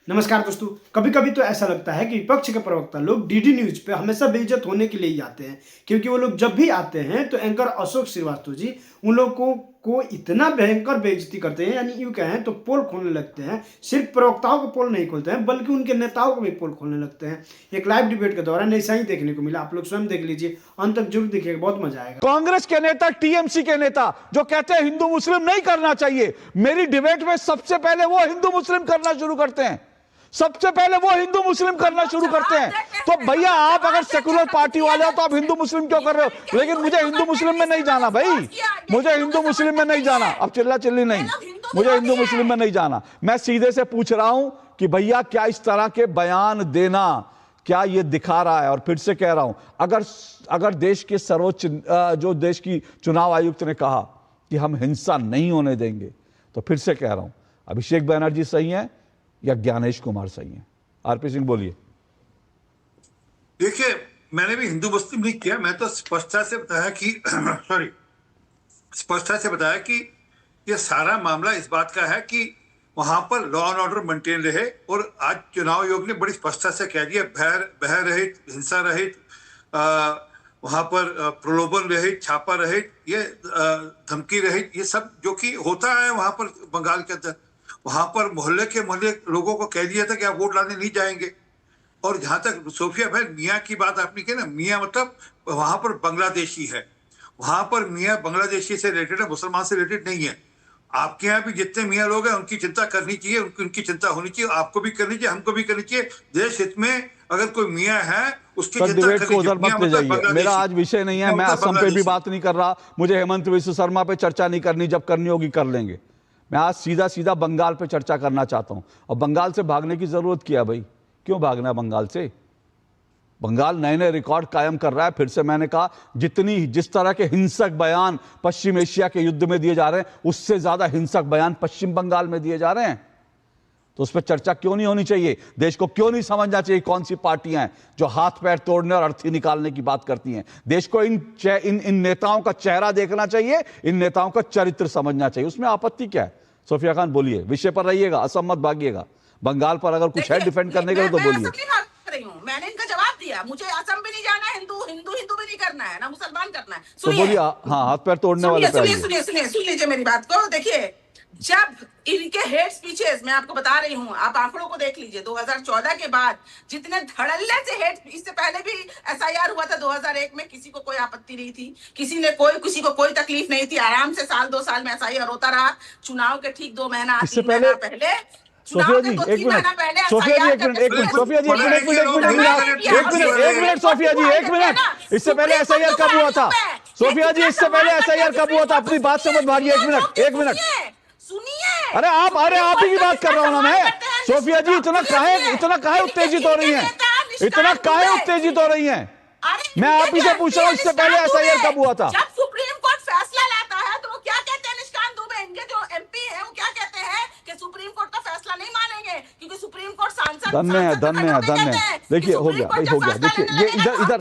नमस्कार दोस्तों। कभी कभी तो ऐसा लगता है कि विपक्ष के प्रवक्ता लोग डीडी न्यूज पे हमेशा बेइज्जत होने के लिए ही आते हैं, क्योंकि वो लोग जब भी आते हैं तो एंकर अशोक श्रीवास्तव जी उन लोगों को इतना भयंकर बेइज्जती करते हैं, यानी यूं कहें तो पोल खोलने लगते हैं। सिर्फ प्रवक्ताओं को पोल नहीं खोलते हैं बल्कि उनके नेताओं को भी पोल खोलने लगते हैं। एक लाइव डिबेट के दौरान ऐसा ही देखने को मिला। आप लोग स्वयं देख लीजिए, अंत तक जरूर देखिएगा, बहुत मजा आएगा। कांग्रेस के नेता, टीएमसी के नेता जो कहते हैं हिंदू मुस्लिम नहीं करना चाहिए, मेरी डिबेट में सबसे पहले वो हिंदू मुस्लिम करना शुरू करते हैं। सबसे पहले वो हिंदू मुस्लिम करना शुरू करते हैं। तो भैया, आप अगर सेकुलर पार्टी वाले हो तो आप हिंदू मुस्लिम क्यों कर रहे हो? लेकिन मुझे हिंदू मुस्लिम में नहीं जाना भाई, मुझे हिंदू मुस्लिम में नहीं जाना। अब चिल्ला चिल्ली नहीं, मुझे हिंदू मुस्लिम में नहीं जाना। मैं सीधे से पूछ रहा हूं कि भैया, क्या इस तरह के बयान देना क्या ये दिखा रहा है? और फिर से कह रहा हूं, अगर देश के सर्वोच्च जो देश की चुनाव आयुक्त ने कहा कि हम हिंसा नहीं होने देंगे, तो फिर से कह रहा हूं, अभिषेक बनर्जी सही है या ज्ञानेश कुमार सही है? आरपी सिंह बोलिए। देखिए, मैंने भी हिंदू मुस्लिम नहीं किया। मैं तो स्पष्टता से बताया कि स्पष्टता से बताया कि यह सारा मामला इस बात का है कि वहां पर लॉ एंड ऑर्डर मेंटेन रहे। और आज चुनाव आयोग ने बड़ी स्पष्टता से कह दिया, भय रहित, हिंसा रहित, वहां पर प्रलोभन रहित, छापा रहित, ये धमकी रहित, ये सब जो कि होता है वहां पर बंगाल के अंदर। वहां पर मोहल्ले के मोहल्ले लोगों को कह दिया था कि आप वोट डालने नहीं जाएंगे। और जहां तक सोफिया भाई मियाँ की बात आपने की ना, मियाँ मतलब वहां पर बांग्लादेशी है। वहां पर मियाँ बांग्लादेशी से रिलेटेड है, मुसलमान से रिलेटेड नहीं है। आपके यहाँ भी जितने मियाँ लोग हैं उनकी चिंता करनी चाहिए, उनकी चिंता होनी चाहिए, आपको भी करनी चाहिए, हमको भी करनी चाहिए। देश हित में अगर कोई मियाँ है उसकी चिंता डिबेट को करनी उधर चाहिए। मत ले जाइए, मेरा आज विषय नहीं है। मैं असम पे भी बात नहीं कर रहा, मुझे हेमंत विश्व शर्मा पे चर्चा नहीं करनी, जब करनी होगी कर लेंगे। मैं आज सीधा सीधा बंगाल पे चर्चा करना चाहता हूं। और बंगाल से भागने की जरूरत क्या भाई? क्यों भागना है बंगाल से? बंगाल नए नए रिकॉर्ड कायम कर रहा है। फिर से मैंने कहा, जिस तरह के हिंसक बयान पश्चिम एशिया के युद्ध में दिए जा रहे हैं, उससे ज्यादा हिंसक बयान पश्चिम बंगाल में दिए जा रहे हैं। तो उस पर चर्चा क्यों नहीं होनी चाहिए? देश को क्यों नहीं समझना चाहिए कौन सी पार्टियां हैं जो हाथ पैर तोड़ने और अर्थी निकालने की बात करती हैं? देश को इन नेताओं का चेहरा देखना चाहिए, इन नेताओं का चरित्र समझना चाहिए। उसमें आपत्ति क्या है? सोफिया खान बोलिए, विषय पर रहिएगा, असम मत भागिएगा। बंगाल पर अगर कुछ है डिफेंड करने के लिए तो बोलिए। मैंने इनका जवाब दिया, मुझे असम भी नहीं जाना है, हिंदू भी नहीं करना है, ना मुसलमान करना है। तो बोलिए। हाँ, हाथ पैर तोड़ने वाले पे आइए। सुन लीजिए मेरी बात को। देखिए, जब इनके हेट स्पीचेस, मैं आपको बता रही हूँ, आप आंकड़ों को देख लीजिए, 2014 के बाद जितने धड़ल्ले से हेट, इससे पहले भी एसआईआर हुआ था 2001 में, किसी को कोई आपत्ति नहीं थी, किसी को कोई तकलीफ नहीं थी। आराम से साल 2 साल में एसआईआर होता रहा। चुनाव के ठीक 2 महीना 3 महीना पहले, सोफिया जी एक मिनट, सोफिया जी एक मिनट, सोफिया जी एक मिनट, सोफिया जी एक मिनट। इससे पहले एसआईआर कब हुआ था? सोफिया जी, इससे पहले एसआईआर कब हुआ था? अपनी बात से मत भागिए। एक मिनट सुनिए। अरे आप ही की बात कर रहा हूं ना मैं। सोफिया जी, इतना काहे उत्तेजित हो रही हैं? इतना काहे उत्तेजित हो रही हैं? मैं आप ही से पूछ रहा हूं, इससे पहले एसआईआर कब हुआ था? जब सुप्रीम कोर्ट फैसला लाता है तो वो क्या कहते हैं? निष्कांत दुबे, इनके जो एमपी है, वो क्या कहते हैं कि सुप्रीम कोर्ट का फैसला नहीं मानेंगे, क्योंकि सुप्रीम कोर्ट सांसद धन्य है। देखिए, हो गया भाई, हो गया। देखिए, ये इधर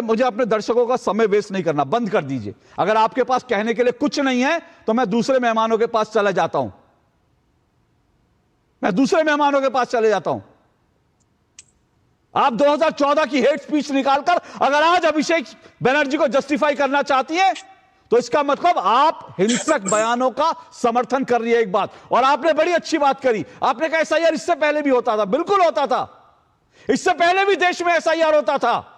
मुझे अपने दर्शकों का समय वेस्ट नहीं करना, बंद कर दीजिए। अगर आपके पास कहने के लिए कुछ नहीं है तो मैं दूसरे मेहमानों के पास चला जाता हूं। आप 2014 की हेट स्पीच निकालकर अगर आज अभिषेक बनर्जी को जस्टिफाई करना चाहती हैं, तो इसका मतलब आप हिंसक बयानों का समर्थन कर रही है। एक बात और आपने बड़ी अच्छी बात करी, आपने कहा एसआईआर इससे पहले भी होता था। बिल्कुल होता था, इससे पहले भी देश में एसआईआर होता था।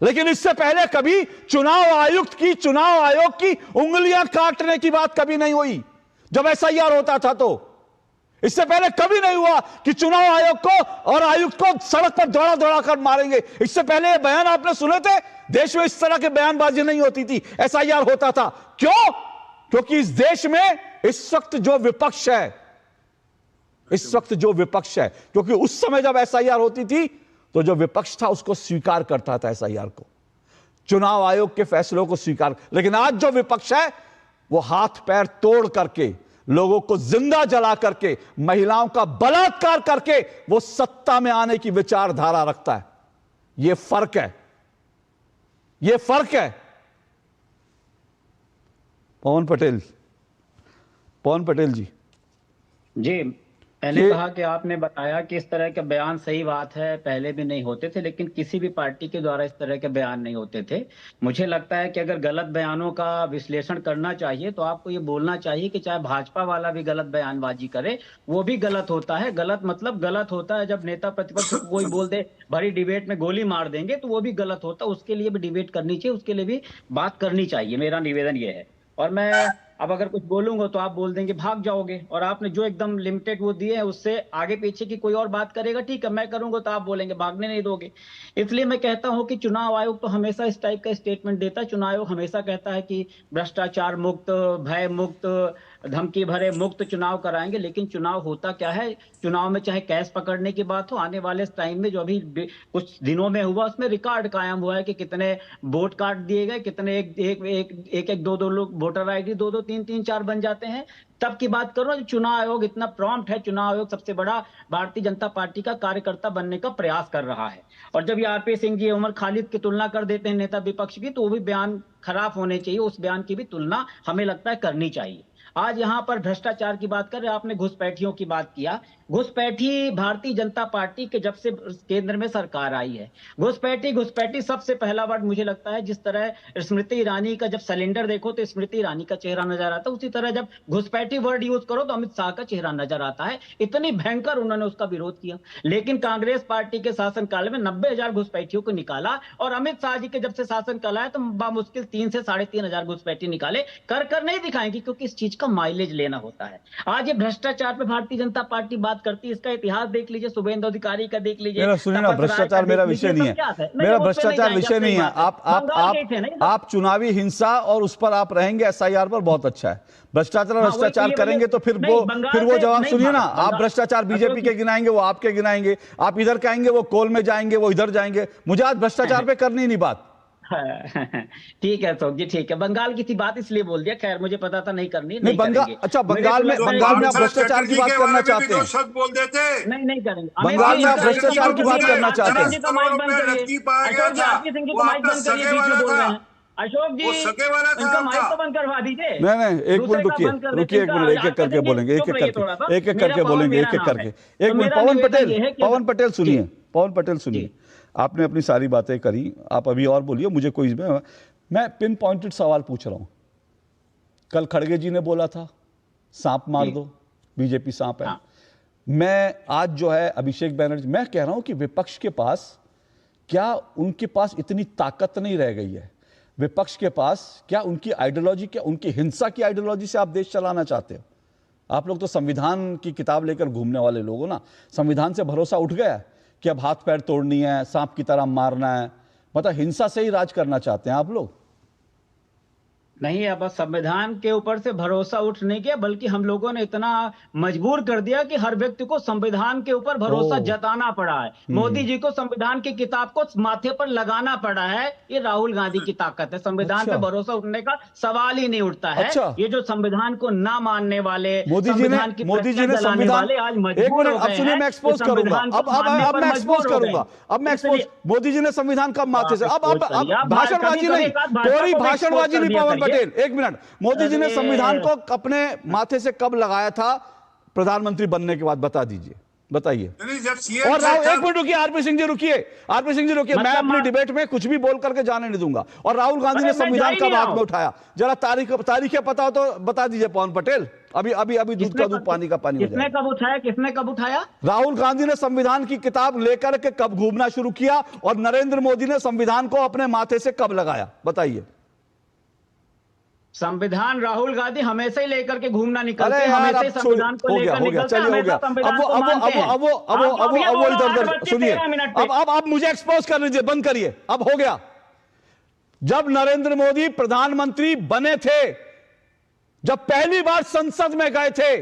लेकिन इससे पहले कभी चुनाव आयोग की उंगलियां काटने की बात कभी नहीं हुई जब एसआईआर होता था। तो इससे पहले कभी नहीं हुआ कि चुनाव आयोग को और आयुक्त को सड़क पर दौड़ा कर मारेंगे। इससे पहले ये बयान आपने सुने थे? देश में इस तरह के बयानबाजी नहीं होती थी, एसआईआर होता था। क्यों? क्योंकि इस देश में इस वक्त जो विपक्ष है, क्योंकि उस समय जब एसआईआर होती थी तो जो विपक्ष था उसको स्वीकार करता था, एसआईआर को, चुनाव आयोग के फैसलों को स्वीकार। लेकिन आज जो विपक्ष है वो हाथ पैर तोड़ करके, लोगों को जिंदा जला करके, महिलाओं का बलात्कार करके वो सत्ता में आने की विचारधारा रखता है। यह फर्क है। पवन पटेल जी। जी, मैंने ये कहा कि आपने बताया कि इस तरह के बयान, सही बात है, पहले भी नहीं होते थे, लेकिन किसी भी पार्टी के द्वारा इस तरह के बयान नहीं होते थे। मुझे लगता है कि अगर गलत बयानों का विश्लेषण करना चाहिए तो आपको ये बोलना चाहिए कि चाहे भाजपा वाला भी गलत बयानबाजी करे, वो भी गलत होता है। गलत मतलब गलत होता है जब नेता प्रतिपक्ष को कोई बोल दे भरी डिबेट में गोली मार देंगे, तो वो भी गलत होता है। उसके लिए भी डिबेट करनी चाहिए, उसके लिए भी बात करनी चाहिए। मेरा निवेदन ये है। और मैं अब अगर कुछ बोलूंगा तो आप बोल देंगे भाग जाओगे, और आपने जो एकदम लिमिटेड वो दिए हैं उससे आगे पीछे की कोई और बात करेगा, ठीक है, मैं करूंगा तो आप बोलेंगे भागने नहीं दोगे। इसलिए मैं कहता हूं कि चुनाव आयोग तो हमेशा इस टाइप का स्टेटमेंट देता है। चुनाव आयोग हमेशा कहता है कि भ्रष्टाचार मुक्त, भय मुक्त, धमकी भरे मुक्त चुनाव कराएंगे, लेकिन चुनाव होता क्या है? चुनाव में चाहे कैश पकड़ने की बात हो, आने वाले टाइम में जो अभी कुछ दिनों में हुआ उसमें रिकॉर्ड कायम हुआ है कि कितने वोट काट दिए गए, कितने एक दो दो लोग वोटर आईडी दो दो तीन तीन चार बन जाते हैं। तब की बात करो। चुनाव आयोग इतना प्रॉम्प्ट है, चुनाव आयोग सबसे बड़ा भारतीय जनता पार्टी का कार्यकर्ता बनने का प्रयास कर रहा है। और जब ये आरपी सिंह जी, उमर खालिद की तुलना कर देते हैं नेता विपक्ष की, तो वो भी बयान खराब होने चाहिए, उस बयान की भी तुलना हमें लगता है करनी चाहिए। आज यहां पर भ्रष्टाचार की बात कर रहे, आपने घुसपैठियों की बात किया। घुसपैठी भारतीय जनता पार्टी के जब से केंद्र में सरकार आई है, घुसपैठी सबसे पहला वर्ड मुझे लगता है। जिस तरह स्मृति ईरानी का जब सिलेंडर देखो तो स्मृति ईरानी का चेहरा नजर आता है, उसी तरह जब घुसपैठी वर्ड यूज करो तो अमित शाह का चेहरा नजर आता है। इतनी भयंकर उन्होंने उसका विरोध किया। लेकिन कांग्रेस पार्टी के शासनकाल में 90,000 घुसपैठियों को निकाला, और अमित शाह जी के जब से शासनकाल आया तो बामुश्किल 3 से 3,500 घुसपैठी निकाले। कर नहीं दिखाएंगे, क्योंकि इस चीज का माइलेज लेना होता है। आज ये भ्रष्टाचार पे भारतीय जनता पार्टी बात करती है, इसका इतिहास देख लीजिए, शुभेंदु अधिकारी का देख लीजिए। मेरा सुनिए ना, भ्रष्टाचार मेरा विषय नहीं है, मेरा भ्रष्टाचार विषय नहीं है। आप चुनावी हिंसा और उस पर आप रहेंगे, एसआईआर पर, बहुत अच्छा है। भ्रष्टाचार करेंगे तो फिर वो जवाब सुनिए ना, आप भ्रष्टाचार बीजेपी के गिनाएंगे, वो आपके गिनाएंगे, आप इधर कहेंगे वो कोल में जाएंगे, वो इधर जाएंगे। मुझे आज भ्रष्टाचार पे करनी नहीं बात। ठीक है अशोक जी, ठीक है। बंगाल की थी बात इसलिए बोल दिया, खैर मुझे पता था नहीं करनी। नहीं बंगाल, अच्छा बंगाल में आप भ्रष्टाचार की बात करना चाहते हैं? शब्द बोल देते नहीं करेंगे। बंगाल में आप भ्रष्टाचार की बात करना चाहते हैं? अशोक जी सगे वाला था, इनका माइक तो बंद करवा दीजिए। नहीं एक मिनट रुकिए, एक मिनट, एक एक करके बोलेंगे, एक एक करके बोलेंगे, एक एक करके। एक मिनट, पवन पटेल सुनिए, पवन पटेल सुनिए। आपने अपनी सारी बातें करी, आप अभी और बोलिए, मुझे कोई मैं पिन पॉइंटेड सवाल पूछ रहा हूं। कल खड़गे जी ने बोला था सांप मार दो, बीजेपी सांप है। मैं आज जो है अभिषेक बैनर्जी, मैं कह रहा हूं कि विपक्ष के पास, क्या उनके पास इतनी ताकत नहीं रह गई है? विपक्ष के पास क्या उनकी आइडियोलॉजी, क्या उनकी हिंसा की आइडियोलॉजी से आप देश चलाना चाहते हो? आप लोग तो संविधान की किताब लेकर घूमने वाले लोग हो ना। संविधान से भरोसा उठ गया कि अब हाथ पैर तोड़नी है, सांप की तरह मारना है, मतलब हिंसा से ही राज करना चाहते हैं आप लोग? नहीं, अब संविधान के ऊपर से भरोसा उठ नहीं किया, बल्कि हम लोगों ने इतना मजबूर कर दिया कि हर व्यक्ति को संविधान के ऊपर भरोसा जताना पड़ा है। मोदी जी को संविधान की किताब को माथे पर लगाना पड़ा है। ये राहुल गांधी की ताकत है। संविधान पे भरोसा उठने का सवाल ही नहीं उठता है। ये जो संविधान को ना मानने वाले, मोदी जी ने संविधान, आज मजबूर एक मिनट, अब सुनिए, मैं एक्सपोज करूंगा, अब मैं एक्सपोज करूंगा, अब मैं एक्सपोज। मोदी जी ने संविधान कब माथे से, अब भाषणबाजी नहीं, कोई भाषणबाजी नहीं। पवन पटेल, एक मिनट, मोदी जी ने संविधान को अपने माथे से कब लगाया था प्रधानमंत्री बनने के बाद? बता दीजिए, बताइए। और एक मिनट रुकिए, आरपी सिंह जी रुकिए, आरपी सिंह जी रुकिए, मैं अपनी डिबेट में कुछ भी बोल करके जाने नहीं दूंगा। और राहुल गांधी ने संविधान कब हाथ में उठाया? जरा तारीखें पता हो तो बता दीजिए पवन पटेल। अभी दूध का दूध, पानी का पानी हो जाए। किसने कब उठाया? राहुल गांधी ने संविधान की किताब लेकर के कब घूमना शुरू किया, और नरेंद्र मोदी ने संविधान को अपने माथे से कब लगाया? बताइए। संविधान राहुल गांधी हमेशा ही लेकर के घूमना निकलते हैं, हमेशा ही संविधान को लेकर निकलते हैं। चलिए, हो गया। अब वो इधर सुनिए, अब मुझे एक्सपोज कर लीजिए, बंद करिए, अब हो गया। जब नरेंद्र मोदी प्रधानमंत्री बने थे, जब पहली बार संसद में गए थे,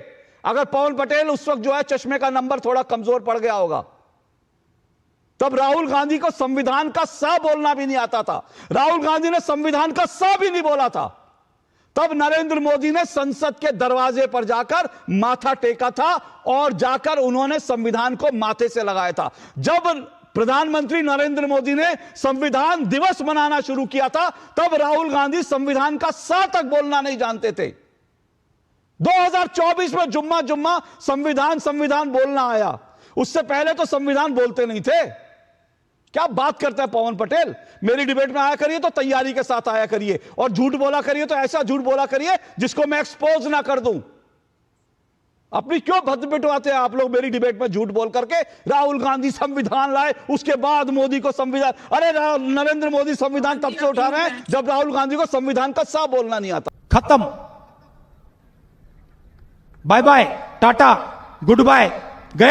अगर पवन पटेल उस वक्त जो है चश्मे का नंबर थोड़ा कमजोर पड़ गया होगा, तब राहुल गांधी को संविधान का स बोलना भी नहीं आता था। राहुल गांधी ने संविधान का स भी नहीं बोला था। तब नरेंद्र मोदी ने संसद के दरवाजे पर जाकर माथा टेका था, और जाकर उन्होंने संविधान को माथे से लगाया था। जब प्रधानमंत्री नरेंद्र मोदी ने संविधान दिवस मनाना शुरू किया था, तब राहुल गांधी संविधान का स तक बोलना नहीं जानते थे। 2024 में जुम्मा जुम्मा संविधान संविधान बोलना आया, उससे पहले तो संविधान बोलते नहीं थे। क्या बात करता है पवन पटेल। मेरी डिबेट में आया करिए तो तैयारी के साथ आया करिए, और झूठ बोला करिए तो ऐसा झूठ बोला करिए जिसको मैं एक्सपोज ना कर दूं। अपनी क्यों भद्द पिटवाते हैं आप लोग मेरी डिबेट में झूठ बोल करके। राहुल गांधी संविधान लाए, उसके बाद मोदी को संविधान, अरे नरेंद्र मोदी संविधान तब से उठा रहे हैं जब राहुल गांधी को संविधान का सा बोलना नहीं आता। खत्म, bye bye, tata, good bye.